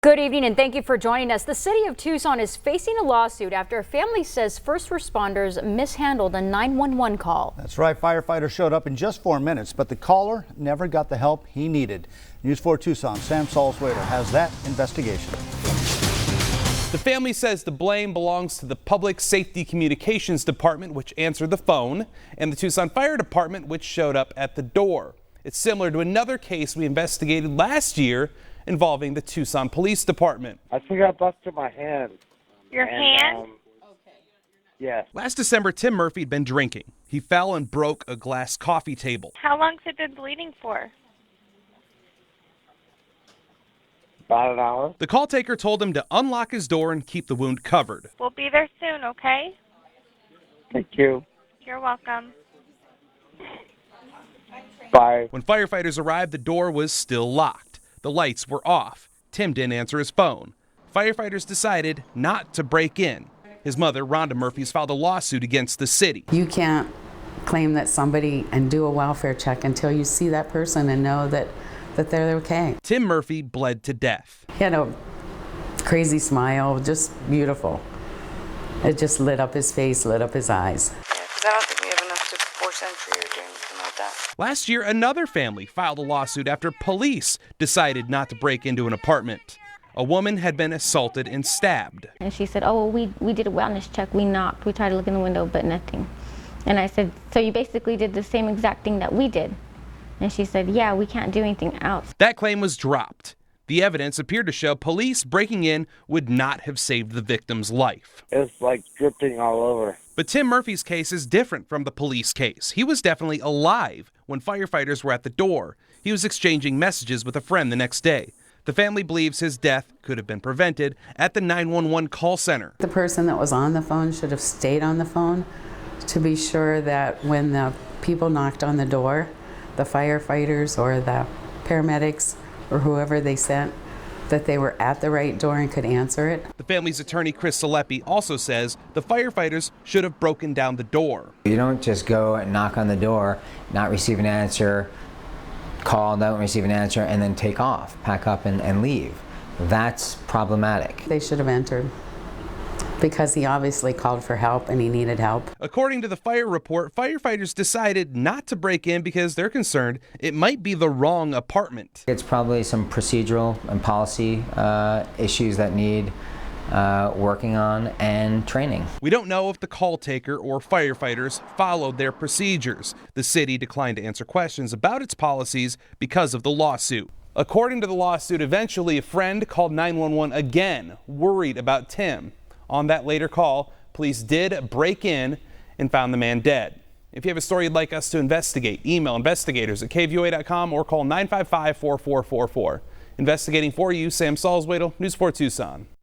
Good evening and thank you for joining us. The city of Tucson is facing a lawsuit after a family says first responders mishandled a 911 call. That's right. Firefighters showed up in just 4 minutes, but the caller never got the help he needed. News 4 Tucson, Sam Salzwader has that investigation. The family says the blame belongs to the Public Safety Communications Department, which answered the phone, and the Tucson Fire Department, which showed up at the door. It's similar to another case we investigated last year involving the Tucson Police Department. I think I busted my hand. Your hand? Yes. Last December, Tim Murphy had been drinking. He fell and broke a glass coffee table. How long's it been bleeding for? About an hour. The call taker told him to unlock his door and keep the wound covered. We'll be there soon, okay? Thank you. You're welcome. Bye. When firefighters arrived, the door was still locked. The lights were off. Tim didn't answer his phone. Firefighters decided not to break in. His mother, Rhonda Murphy's, filed a lawsuit against the city. You can't claim that somebody and do a welfare check until you see that person and know that they're okay. Tim Murphy bled to death. He had a crazy smile, just beautiful. It just lit up his face, lit up his eyes. Yeah, because I don't think we have enough to force entry or do anything like that. Last year, another family filed a lawsuit after police decided not to break into an apartment. A woman had been assaulted and stabbed. And she said, oh, well, we did a wellness check. We knocked. We tried to look in the window, but nothing. And I said, so you basically did the same exact thing that we did? And she said, yeah, we can't do anything else. That claim was dropped. The evidence appeared to show police breaking in would not have saved the victim's life. It's like dripping all over. But Tim Murphy's case is different from the police case. He was definitely alive when firefighters were at the door. He was exchanging messages with a friend the next day. The family believes his death could have been prevented at the 911 call center. The person that was on the phone should have stayed on the phone to be sure that when the people knocked on the door, the firefighters or the paramedics or whoever they sent, that they were at the right door and could answer it. The family's attorney, Chris Salepi, also says the firefighters should have broken down the door. You don't just go and knock on the door, not receive an answer, call, don't receive an answer, and then take off, pack up and leave. That's problematic. They should have entered because he obviously called for help and he needed help. According to the fire report, firefighters decided not to break in because they're concerned it might be the wrong apartment. It's probably some procedural and policy issues that need working on and training. We don't know if the call taker or firefighters followed their procedures. The city declined to answer questions about its policies because of the lawsuit. According to the lawsuit, eventually a friend called 911 again, worried about Tim. On that later call, police did break in and found the man dead. If you have a story you'd like us to investigate, email investigators@KVOA.com or call 955-4444. Investigating for you, Sam Salzwader, News 4 Tucson.